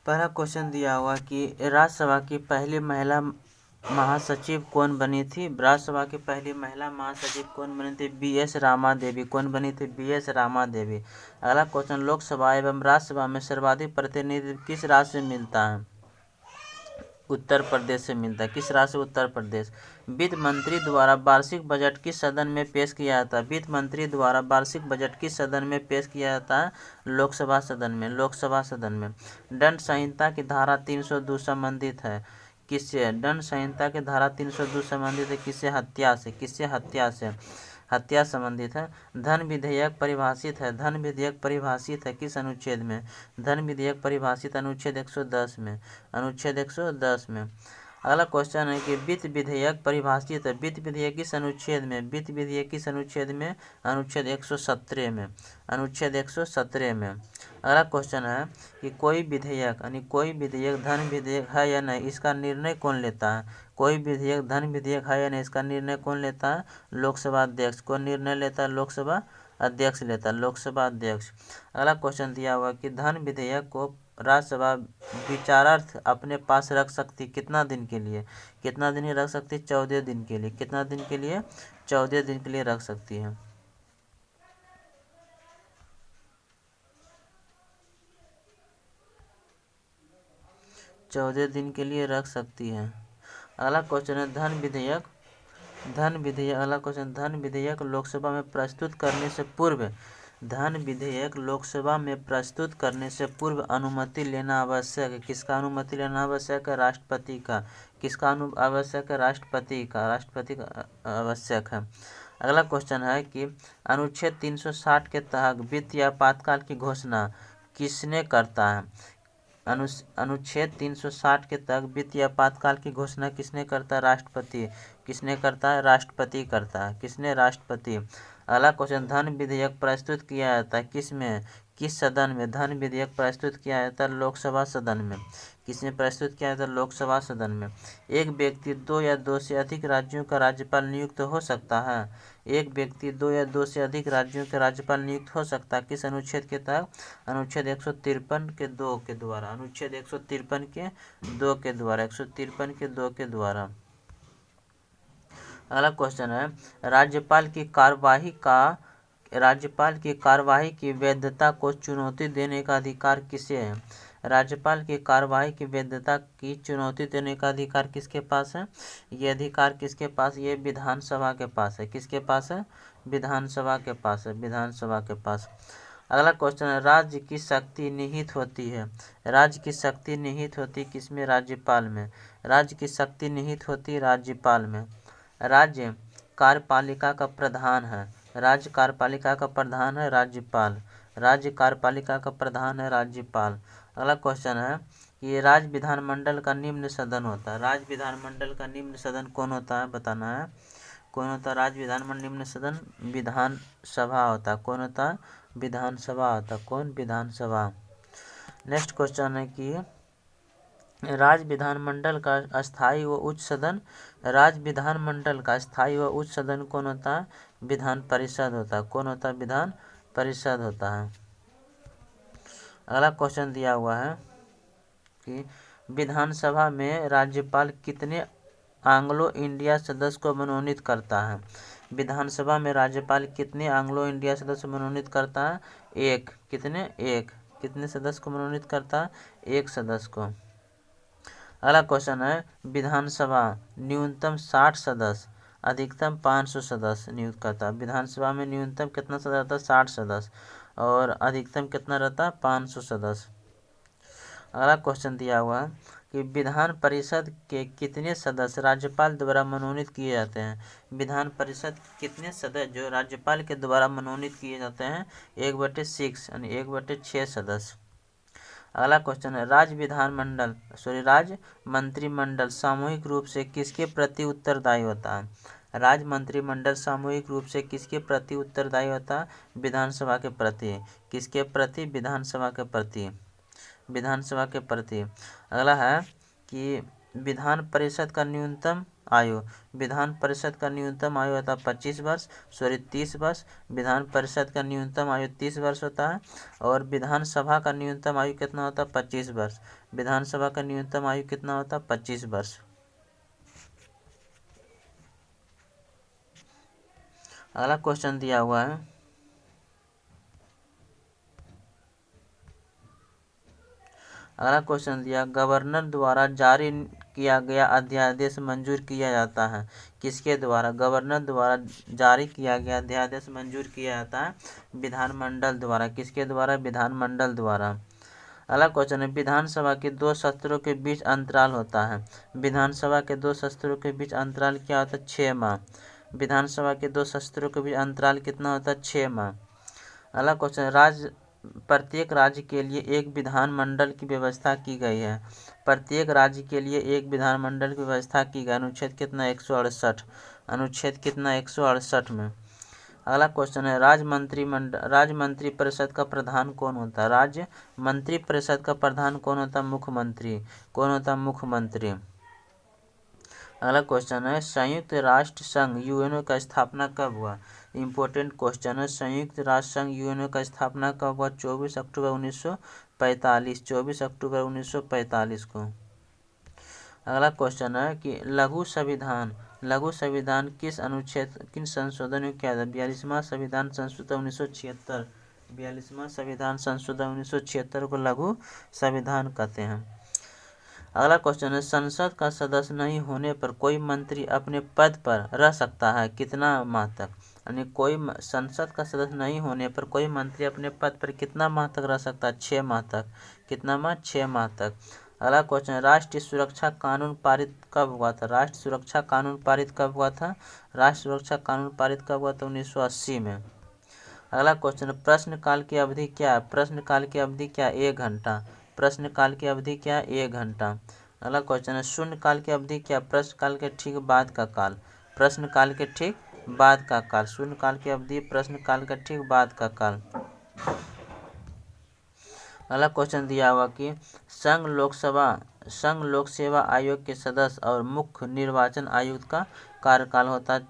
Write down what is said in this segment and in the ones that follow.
पहला क्वेश्चन दिया हुआ कि राज्यसभा की पहली महिला महासचिव कौन बनी थी। राज्यसभा की पहली महिला महासचिव कौन बनी थी? BS रामा देवी। कौन बनी थी? BS रामा देवी। अगला क्वेश्चन, लोकसभा एवं राज्यसभा में सर्वाधिक प्रतिनिधित्व किस राज्य से मिलता है? उत्तर प्रदेश से मिलता है। किस राज्य से? उत्तर प्रदेश। वित्त मंत्री द्वारा वार्षिक बजट किस सदन में पेश किया जाता है? वित्त मंत्री द्वारा वार्षिक बजट किस सदन में पेश किया जाता है? लोकसभा सदन में। लोकसभा सदन में। दंड संहिता की धारा 302 संबंधित है किससे? दंड संहिता की धारा 302 संबंधित है किससे? हत्या से। किससे? हत्या से। हत्या संबंधित है। धन विधेयक परिभाषित है। धन विधेयक परिभाषित है किस अनुच्छेद में? धन विधेयक परिभाषित अनुच्छेद 110 में। अनुच्छेद 110 में। अगला क्वेश्चन है कि वित्त विधेयक परिभाषित है। वित्त विधेयक किस अनुच्छेद में? वित्त विधेयक किस अनुच्छेद में? अनुच्छेद 117 में। अनुच्छेद 117 में। अगला क्वेश्चन है कि कोई विधेयक यानी कोई विधेयक धन विधेयक है या नहीं, इसका निर्णय कौन लेता है? कोई विधेयक धन विधेयक है या नहीं, इसका निर्णय कौन लेता है? लोकसभा अध्यक्ष। कौन निर्णय लेता है? लोकसभा अध्यक्ष लेता है। लोकसभा अध्यक्ष। अगला क्वेश्चन दिया हुआ कि धन विधेयक को राज्यसभा विचारार्थ अपने पास रख सकती कितना दिन के लिए? कितना दिन रख सकती? 14 दिन के लिए। कितना दिन के लिए? 14 दिन के लिए रख सकती है। चौदह दिन के लिए रख सकती है। अगला क्वेश्चन है धन विधेयक। धन विधेयक। अगला क्वेश्चन, धन विधेयक लोकसभा में प्रस्तुत करने से पूर्व धन विधेयक लोकसभा में प्रस्तुत करने से पूर्व अनुमति लेना आवश्यक है। किसका अनुमति लेना आवश्यक है? राष्ट्रपति का। किसका आवश्यक है? राष्ट्रपति का। राष्ट्रपति का आवश्यक है। अगला क्वेश्चन है कि अनुच्छेद 360 के तहत वित्तीय आपातकाल की घोषणा किसने करता है? अनुच्छेद 360 के तहत वित्तीय आपातकाल की घोषणा किसने करता है? राष्ट्रपति। किसने करता है? राष्ट्रपति करता है। किसने? राष्ट्रपति। अगला क्वेश्चन, धन विधेयक प्रस्तुत किया जाता है किस में? किस सदन में धन विधेयक प्रस्तुत किया जाता है? लोकसभा सदन में। किसमें प्रस्तुत किया जाता है? लोकसभा सदन में। एक व्यक्ति 2 या 2 से अधिक राज्यों का राज्यपाल नियुक्त हो सकता है। एक व्यक्ति 2 या 2 से अधिक राज्यों के राज्यपाल नियुक्त हो सकता है किस अनुच्छेद के तहत? अनुच्छेद 153 के 2 के द्वारा। अनुच्छेद 153 के 2 के द्वारा। 153 के 2 के द्वारा। अगला क्वेश्चन है राज्यपाल की कार्यवाही की वैधता को चुनौती देने का अधिकार किसे है? राज्यपाल की कार्यवाही की वैधता की चुनौती देने का अधिकार किसके पास है? ये अधिकार किसके पास? ये विधानसभा के पास है। किसके पास है? विधानसभा के पास है। विधानसभा के पास। अगला क्वेश्चन है राज्य की शक्ति निहित होती है। राज्य की शक्ति निहित होती किसमें? राज्यपाल में। राज्य की शक्ति निहित होती राज्यपाल में। राज्य कार्यपालिका का प्रधान है। राज्य कार्यपालिका का प्रधान है राज्यपाल। राज्य कार्यपालिका का प्रधान है राज्यपाल। अगला क्वेश्चन है कि राज्य विधानमंडल का निम्न सदन होता है। राज्य विधानमंडल का निम्न सदन कौन होता है? बताना है। कौन होता है? राज्य विधानमंडल निम्न सदन विधानसभा होता है। कौन होता है? विधानसभा होता है। कौन? विधानसभा। नेक्स्ट क्वेश्चन है कि राज्य विधानमंडल का अस्थायी व उच्च सदन। राज्य विधानमंडल का स्थायी व उच्च सदन कौन होता है? विधान परिषद होता है। कौन होता है? विधान परिषद होता है। अगला क्वेश्चन दिया हुआ है कि विधानसभा में राज्यपाल कितने एंग्लो इंडिया सदस्य को मनोनीत करता है? विधानसभा में राज्यपाल कितने एंग्लो इंडिया सदस्य मनोनीत करता है? एक। कितने? एक। कितने सदस्य को मनोनीत करता है? एक सदस्य को। अगला क्वेश्चन है विधानसभा न्यूनतम 60 सदस्य अधिकतम 500 सदस्य नियुक्त करता है। विधानसभा में न्यूनतम कितना सदस्य रहता है? 60 सदस्य और अधिकतम कितना रहता है? 500 सदस्य। अगला क्वेश्चन दिया हुआ है कि विधान परिषद के कितने सदस्य राज्यपाल द्वारा मनोनीत किए जाते हैं? विधान परिषद कितने सदस्य जो राज्यपाल के द्वारा मनोनीत किए जाते हैं? 1/6 यानी 1/6 सदस्य। अगला क्वेश्चन है राज्य मंत्रिमंडल सामूहिक रूप से किसके प्रति उत्तरदायी होता है? राज्य मंत्रिमंडल सामूहिक रूप से किसके प्रति उत्तरदायी होता है? विधानसभा के प्रति। किसके प्रति? विधानसभा के प्रति। विधानसभा के प्रति। अगला है कि विधान परिषद का न्यूनतम आयु, विधान परिषद का न्यूनतम आयु होता है 25 वर्ष, 30 वर्ष। विधान परिषद का न्यूनतम आयु 30 वर्ष होता है। और विधानसभा का न्यूनतम आयु कितना होता है? 25 वर्ष। विधानसभा का न्यूनतम आयु कितना होता है? 25 वर्ष। अगला क्वेश्चन दिया हुआ है, अगला क्वेश्चन दिया, गवर्नर द्वारा जारी किया गया अध्यादेश मंजूर किया जाता है। किसके द्वारा? गवर्नर द्वारा जारी किया गया अध्यादेश मंजूर किया जाता है विधानमंडल द्वारा। किसके द्वारा? विधानमंडल द्वारा। अगला क्वेश्चन है, विधानसभा के 2 सत्रों के बीच अंतराल होता है। विधानसभा के 2 सत्रों के बीच अंतराल क्या होता है? 6 माह। विधानसभा के 2 सत्रों के बीच अंतराल कितना होता है? 6 माह। अगला क्वेश्चन, प्रत्येक राज्य के लिए एक विधानमंडल की व्यवस्था की गई है। प्रत्येक राज्य के लिए एक विधानमंडल की व्यवस्था की गई। अनुच्छेद कितना? 168। अनुच्छेद कितना? 168 में। अगला क्वेश्चन है, राज्य मंत्रिपरिषद का प्रधान कौन होता है? राज्य मंत्रिपरिषद का प्रधान कौन होता है? मुख्यमंत्री। कौन होता है? मुख्यमंत्री। अगला क्वेश्चन है, संयुक्त राष्ट्र संघ यूएनओ का स्थापना कब हुआ? इम्पोर्टेंट क्वेश्चन है, संयुक्त राष्ट्र संघ यूएनओ का स्थापना कब हुआ? 24 अक्टूबर 1945। 24 अक्टूबर 1945 को। अगला क्वेश्चन है कि लघु संविधान किन संशोधन में किया था? 42वां संविधान संशोधन 1976। 42वां संविधान संशोधन 1976 को लघु संविधान कहते हैं। अगला क्वेश्चन है, संसद का सदस्य नहीं होने पर कोई मंत्री अपने पद पर रह सकता है कितना माह तक? यानी संसद का सदस्य नहीं होने पर कोई मंत्री अपने पद पर कितना माह तक रह सकता है? 6 माह तक। कितना माह? 6 माह तक। अगला क्वेश्चन, राष्ट्रीय सुरक्षा कानून पारित कब हुआ था? राष्ट्रीय सुरक्षा कानून पारित कब हुआ था? राष्ट्रीय सुरक्षा कानून पारित कब हुआ था? 1980 में। अगला क्वेश्चन, प्रश्नकाल की अवधि क्या है? प्रश्नकाल की अवधि क्या? 1 घंटा। प्रश्नकाल की अवधि क्या? 1 घंटा। अगला क्वेश्चन है, शून्यकाल की अवधि क्या? प्रश्नकाल के ठीक बाद का काल। प्रश्नकाल के ठीक बाद का काल। शून्यकाल की अवधि प्रश्नकाल के ठीक बाद का काल। अगला क्वेश्चन दिया हुआ कि संघ लोक सेवा आयोग के सदस्य और मुख्य निर्वाचन आयुक्त का कार्यकाल होता है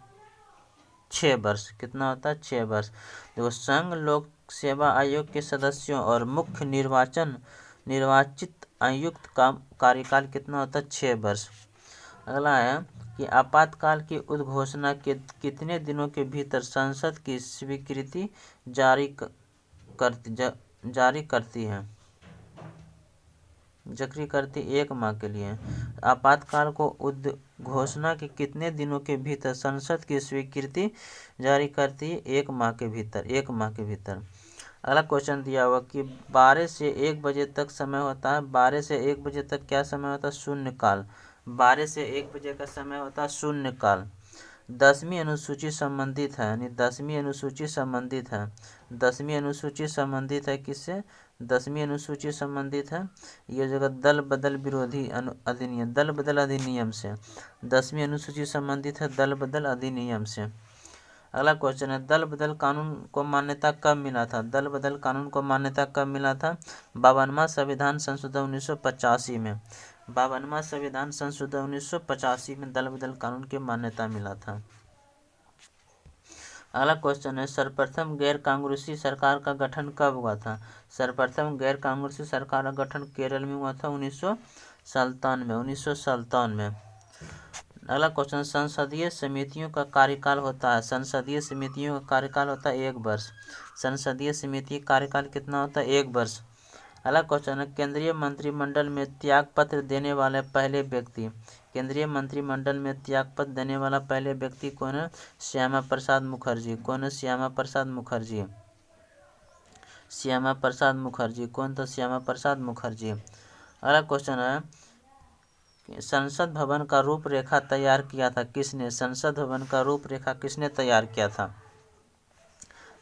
6 वर्ष। कितना होता है? 6 वर्ष। देखो, संघ लोक सेवा आयोग के सदस्यों और मुख्य निर्वाचित आयुक्त का कार्यकाल कितना होता है? 6 वर्ष। अगला है कि आपातकाल की उद्घोषणा के कितने दिनों के भीतर संसद की स्वीकृति जारी करती है? 1 माह के लिए। आपातकाल को उद्घोषणा के कितने दिनों के भीतर संसद की स्वीकृति जारी करती है? 1 माह के भीतर। 1 माह के भीतर। अगला क्वेश्चन दिया हुआ कि 12 से 1 बजे तक समय होता है। 12 से 1 बजे तक क्या समय होता है? शून्यकाल। 12 से 1 बजे का समय होता है शून्यकाल। 10वीं अनुसूची संबंधित है, यानी 10वीं अनुसूची संबंधित है। 10वीं अनुसूची संबंधित है किससे? 10वीं अनुसूची संबंधित है ये जगह दल बदल विरोधी अधिनियम, दल बदल अधिनियम से। 10वीं अनुसूची संबंधित है दल बदल अधिनियम से। अगला क्वेश्चन है, दल बदल कानून को मान्यता कब मिला था? दल बदल कानून को मान्यता कब मिला था? 52वां संविधान संशोधन 1985 में। 52वां संविधान संशोधन 1985 में दल बदल कानून की मान्यता मिला था। अगला क्वेश्चन है, सर्वप्रथम गैर कांग्रेसी सरकार का गठन कब हुआ था? सर्वप्रथम गैर कांग्रेसी सरकार का गठन केरल में हुआ था 1997। अगला क्वेश्चन, संसदीय समितियों का कार्यकाल होता है। संसदीय समितियों का कार्यकाल होता है 1 वर्ष। संसदीय समिति कार्यकाल कितना होता है? 1 वर्ष। अगला क्वेश्चन है, केंद्रीय मंत्रिमंडल में त्यागपत्र देने वाले पहले व्यक्ति। केंद्रीय मंत्रिमंडल में त्यागपत्र देने वाला पहले व्यक्ति कौन है? श्यामा प्रसाद मुखर्जी। कौन है? श्यामा प्रसाद मुखर्जी। श्यामा प्रसाद मुखर्जी। कौन था? श्यामा प्रसाद मुखर्जी। अगला क्वेश्चन है, संसद भवन का रूपरेखा तैयार किया था किसने? संसद भवन का रूपरेखा किसने तैयार किया था?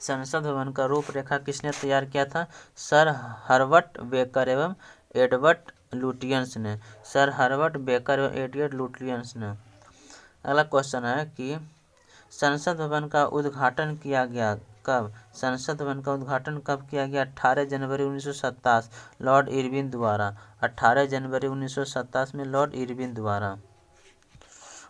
संसद भवन का रूपरेखा किसने तैयार किया था? सर हर्बर्ट बेकर एवं एडवर्ड लुटियंस ने। सर हर्बर्ट बेकर एवं एडवर्ड लुटियंस ने। अगला क्वेश्चन है कि संसद भवन का उद्घाटन किया गया कब? संसद भवन का उद्घाटन कब किया गया? 18 जनवरी 1927 लॉर्ड इरविन द्वारा। 18 जनवरी 1927 में लॉर्ड इरविन द्वारा।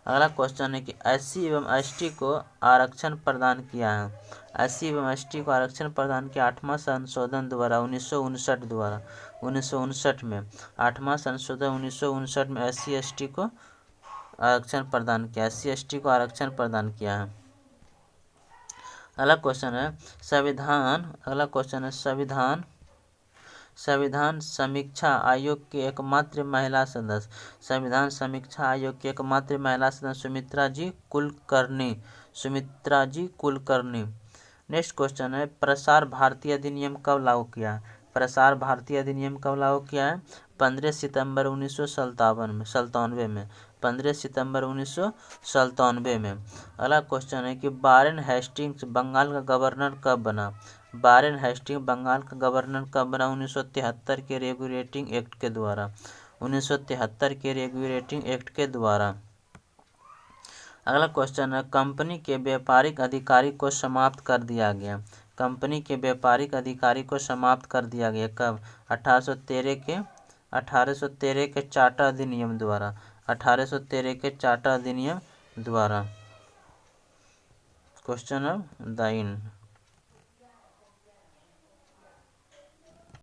अगला क्वेश्चन है कि SC एवं ST को आरक्षण प्रदान किया है। SC एवं ST को आरक्षण प्रदान किया 8वां संशोधन द्वारा 1959 द्वारा। 1959 में 8वां संशोधन 1959 में SC ST को आरक्षण प्रदान किया। SC ST को आरक्षण प्रदान किया है। अगला क्वेश्चन है संविधान समीक्षा आयोग के एकमात्र महिला सदस्य। संविधान समीक्षा आयोग की एकमात्र महिला सदस्य सुमित्रा जी कुलकर्णी। नेक्स्ट क्वेश्चन है प्रसार भारती अधिनियम कब लागू किया? प्रसार भारती अधिनियम कब लागू किया है? 15 सितंबर 1997 में। 15 सितंबर 1997 में। अगला क्वेश्चन है कि वारेन हेस्टिंग्स बंगाल का गवर्नर कब बना? वारेन हेस्टिंग्स बंगाल का गवर्नर कब बना? 1973 के रेगुलेटिंग एक्ट के द्वारा। 1973 के रेगुलेटिंग एक्ट के द्वारा। अगला क्वेश्चन है कंपनी के व्यापारिक अधिकारी को समाप्त कर दिया गया। कंपनी के व्यापारिक अधिकारी को समाप्त कर दिया गया कब? 1813 के चार्टर अधिनियम द्वारा। 1813 के चार्टर अधिनियम द्वारा। Question of the